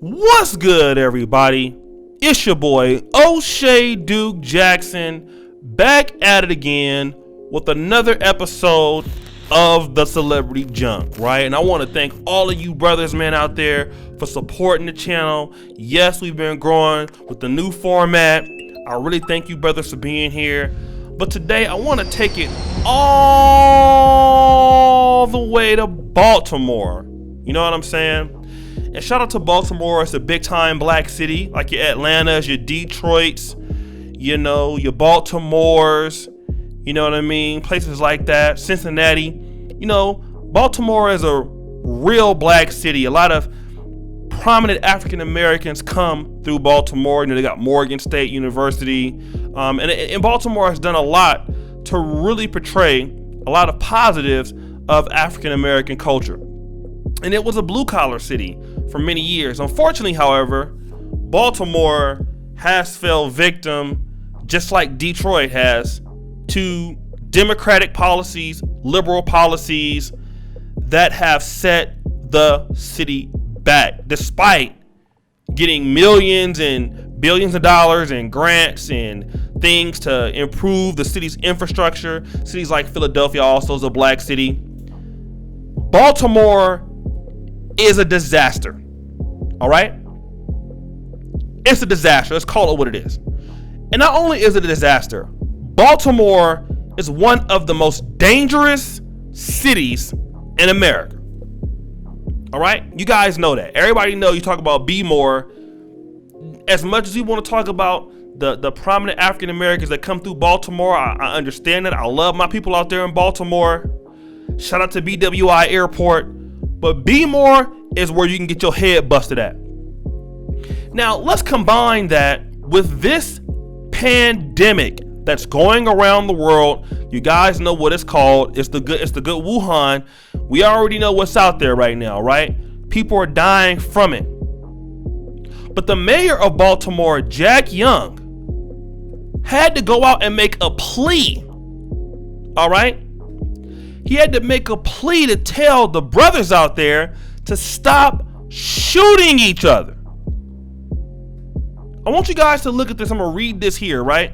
What's good, everybody? It's your boy O'Shea Duke Jackson back at it again with another episode of the Celebrity Junk, right? And I want to thank all of you brothers, man, out there for supporting the channel. Yes, we've been growing with the new format. I really thank you brothers for being here. But today I want to take it all the way to Baltimore. You know what I'm saying? And shout out to Baltimore. It's a big time black city, like your Atlantas, your Detroits, you know, your Baltimores, you know what I mean? Places like that, Cincinnati. You know, Baltimore is a real black city. A lot of prominent African Americans come through Baltimore. You know, they got Morgan State University. And Baltimore has done a lot to really portray a lot of positives of African American culture. And it was a blue collar city for many years. Unfortunately, however, Baltimore has fell victim, just like Detroit has, to democratic policies, liberal policies that have set the city back, despite getting millions and billions of dollars in grants and things to improve the city's infrastructure. Cities like Philadelphia also is a black city. Baltimore is a disaster. All right? It's a disaster. Let's call it what it is. And not only is it a disaster, Baltimore is one of the most dangerous cities in America. All right? You guys know that. Everybody know you talk about Be More. As much as you want to talk about the prominent African Americans that come through Baltimore, I understand that. I love my people out there in Baltimore. Shout out to BWI Airport. But Be More is where you can get your head busted at. Now, let's combine that with this pandemic that's going around the world. You guys know what it's called. It's the good Wuhan. We already know what's out there right now, right? People are dying from it. But the mayor of Baltimore, Jack Young, had to go out and make a plea. All right? He had to make a plea to tell the brothers out there to stop shooting each other. I want you guys to look at this. I'm going to read this here, right?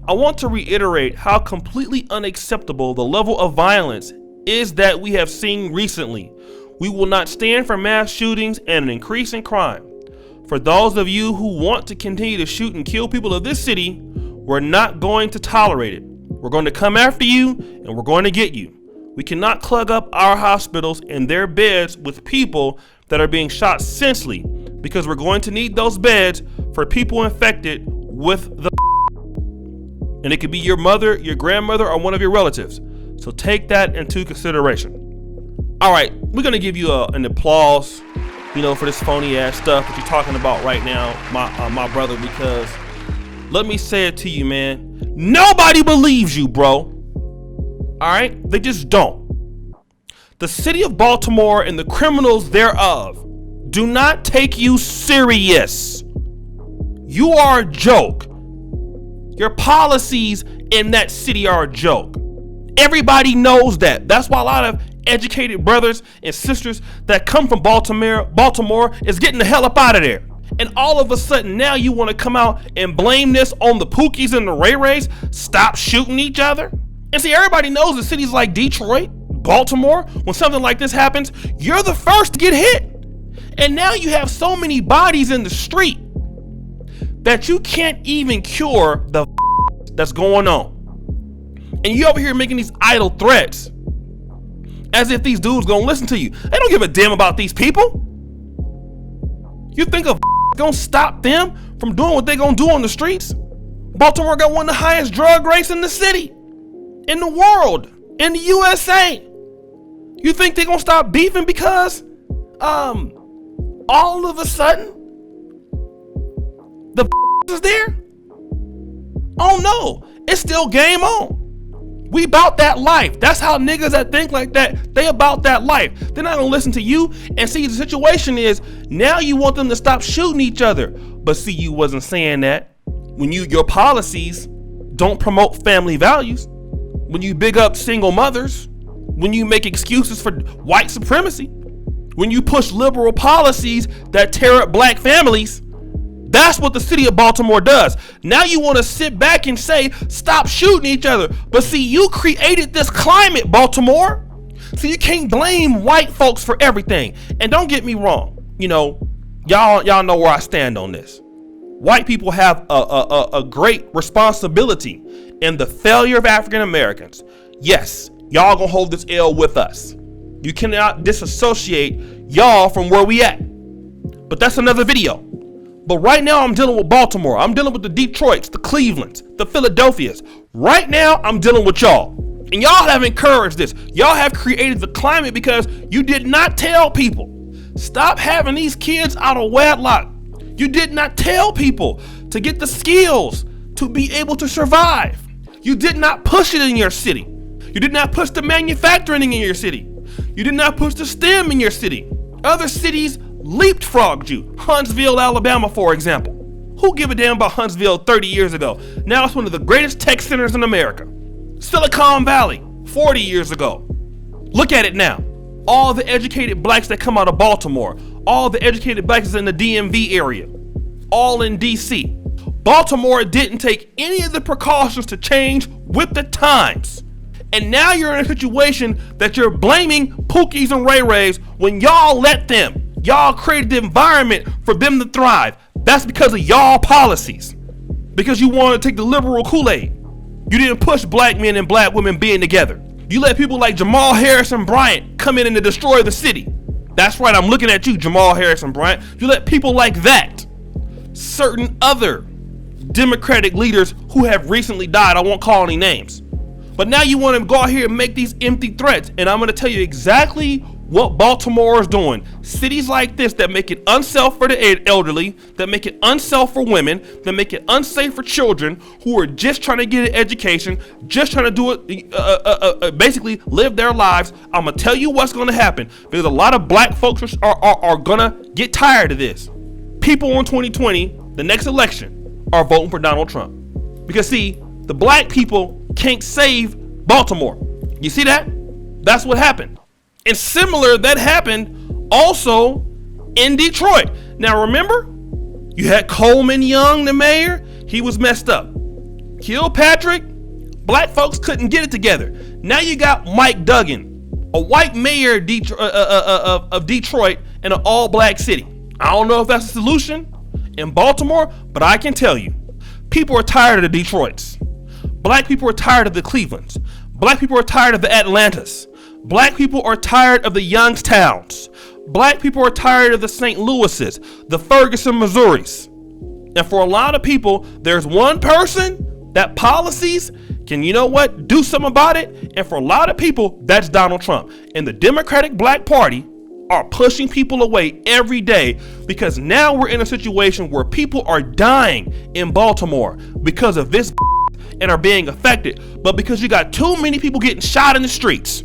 I want to reiterate how completely unacceptable the level of violence is that we have seen recently. We will not stand for mass shootings and an increase in crime. For those of you who want to continue to shoot and kill people of this city, we're not going to tolerate it. We're going to come after you and we're going to get you. We cannot clog up our hospitals and their beds with people that are being shot senselessly, because we're going to need those beds for people infected with the and it could be your mother, your grandmother, or one of your relatives. So take that into consideration. All right, we're going to give you an applause, you know, for this phony ass stuff that you're talking about right now, my brother, because let me say it to you, man. Nobody believes you, bro. All right? They just don't. The city of Baltimore and the criminals thereof do not take you serious. You are a joke. Your policies in that city are a joke. Everybody knows that. That's why a lot of educated brothers and sisters that come from Baltimore is getting the hell up out of there. And all of a sudden now you want to come out and blame this on the Pookies and the Ray Rays. Stop shooting each other. And see, everybody knows that cities like Detroit, Baltimore, when something like this happens, you're the first to get hit. And now you have so many bodies in the street that you can't even cure the that's going on. And you over here making these idle threats as if these dudes gonna listen to you. They don't give a damn about these people. You think a gonna stop them from doing what they gonna do on the streets? Baltimore got one of the highest drug rates in the city, in the world, in the USA. You think they're gonna stop beefing because all of a sudden the is there? Oh no, it's still game on. We about that life. That's how niggas that think like that, they about that life. They're not gonna listen to you. And see, the situation is now you want them to stop shooting each other. But see, you wasn't saying that when your policies don't promote family values, when you big up single mothers, when you make excuses for white supremacy, when you push liberal policies that tear up black families. That's what the city of Baltimore does. Now you want to sit back and say, stop shooting each other. But see, you created this climate, Baltimore. So you can't blame white folks for everything. And don't get me wrong. You know, y'all know where I stand on this. White people have a great responsibility in the failure of African Americans. Yes, y'all gonna hold this L with us. You cannot disassociate y'all from where we at. But that's another video. But right now I'm dealing with Baltimore. I'm dealing with the Detroits, the Clevelands, the Philadelphias. Right now I'm dealing with y'all. And y'all have encouraged this. Y'all have created the climate because you did not tell people. Stop having these kids out of wedlock. You did not tell people to get the skills to be able to survive. You did not push it in your city. You did not push the manufacturing in your city. You did not push the STEM in your city. Other cities leapfrogged you. Huntsville, Alabama, for example. Who give a damn about Huntsville 30 years ago? Now it's one of the greatest tech centers in America. Silicon Valley, 40 years ago. Look at it now. All the educated blacks that come out of Baltimore, all the educated blacks in the DMV area, all in DC. Baltimore didn't take any of the precautions to change with the times. And now you're in a situation that you're blaming Pookies and Ray Rays when y'all let them. Y'all created the environment for them to thrive. That's because of y'all policies. Because you want to take the liberal Kool-Aid. You didn't push black men and black women being together. You let people like Jamal Harrison Bryant come in and destroy the city. That's right, I'm looking at you, Jamal Harrison Bryant. You let people like that. Certain other Democratic leaders who have recently died, I won't call any names. But now you want to go out here and make these empty threats. And I'm going to tell you exactly what Baltimore is doing. Cities like this that make it unsafe for the elderly, that make it unsafe for women, that make it unsafe for children who are just trying to get an education, just trying to do it, basically live their lives. I'm going to tell you what's going to happen because a lot of black folks are going to get tired of this. People in 2020, the next election, are voting for Donald Trump. Because see, the black people can't save Baltimore. You see that? That's what happened. And similar, that happened also in Detroit. Now remember, you had Coleman Young, the mayor. He was messed up. Kilpatrick, black folks couldn't get it together. Now you got Mike Duggan, a white mayor of Detroit in an all-black city. I don't know if that's a solution in Baltimore, but I can tell you, people are tired of the Detroits. Black people are tired of the Clevelands. Black people are tired of the Atlantas. Black people are tired of the Youngstowns. Black people are tired of the St. Louises, the Ferguson, Missouris. And for a lot of people, there's one person that policies can, you know what, do something about it. And for a lot of people, that's Donald Trump. And the Democratic Black Party are pushing people away every day because now we're in a situation where people are dying in Baltimore because of this and are being affected. But because you got too many people getting shot in the streets,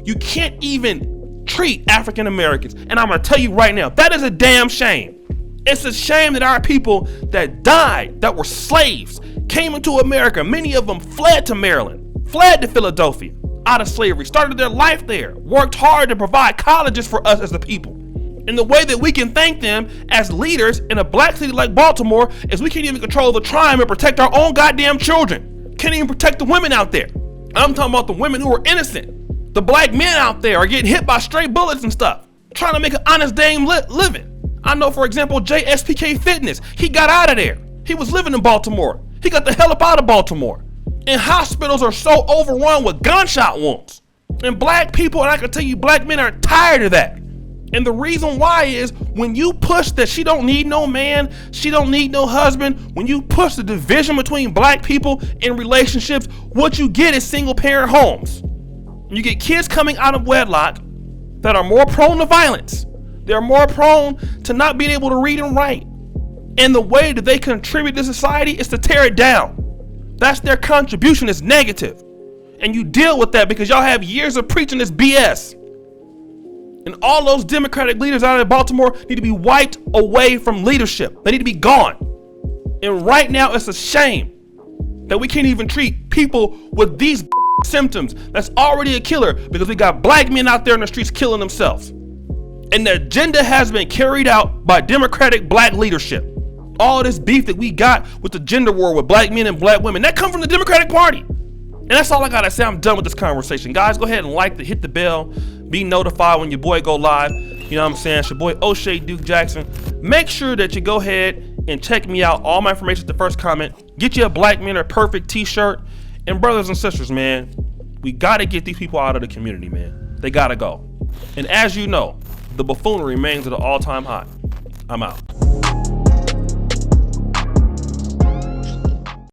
you can't even treat African Americans. And I'm going to tell you right now, that is a damn shame. It's a shame that our people that died, that were slaves, came into America. Many of them fled to Maryland, fled to Philadelphia out of slavery, started their life there, worked hard to provide colleges for us as the people. And the way that we can thank them as leaders in a black city like Baltimore is we can't even control the crime and protect our own goddamn children. Can't even protect the women out there. I'm talking about the women who are innocent. The black men out there are getting hit by stray bullets and stuff, trying to make an honest damn living. I know, for example, JSPK Fitness. He got out of there. He was living in Baltimore. He got the hell up out of Baltimore. And hospitals are so overrun with gunshot wounds. And black people, and I can tell you, black men are tired of that. And the reason why is when you push that she don't need no man, she don't need no husband, when you push the division between black people in relationships, what you get is single parent homes. You get kids coming out of wedlock that are more prone to violence. They're more prone to not being able to read and write. And the way that they contribute to society is to tear it down. That's their contribution is negative. And you deal with that because y'all have years of preaching this BS. And all those Democratic leaders out of Baltimore need to be wiped away from leadership. They need to be gone. And right now it's a shame that we can't even treat people with these symptoms. That's already a killer because we got black men out there in the streets killing themselves. And the agenda has been carried out by Democratic black leadership. All this beef that we got with the gender war with black men and black women, that comes from the Democratic Party. And that's all I gotta say. I'm done with this conversation. Guys, go ahead and hit the bell, be notified when your boy go live. You know what I'm saying? It's your boy O'Shea Duke Jackson. Make sure that you go ahead and check me out. All my information is the first comment. Get you a Black Men Are Perfect t-shirt. And brothers and sisters, man, we gotta get these people out of the community, man. They gotta go. And as you know, the buffoonery remains at an all-time high. I'm out.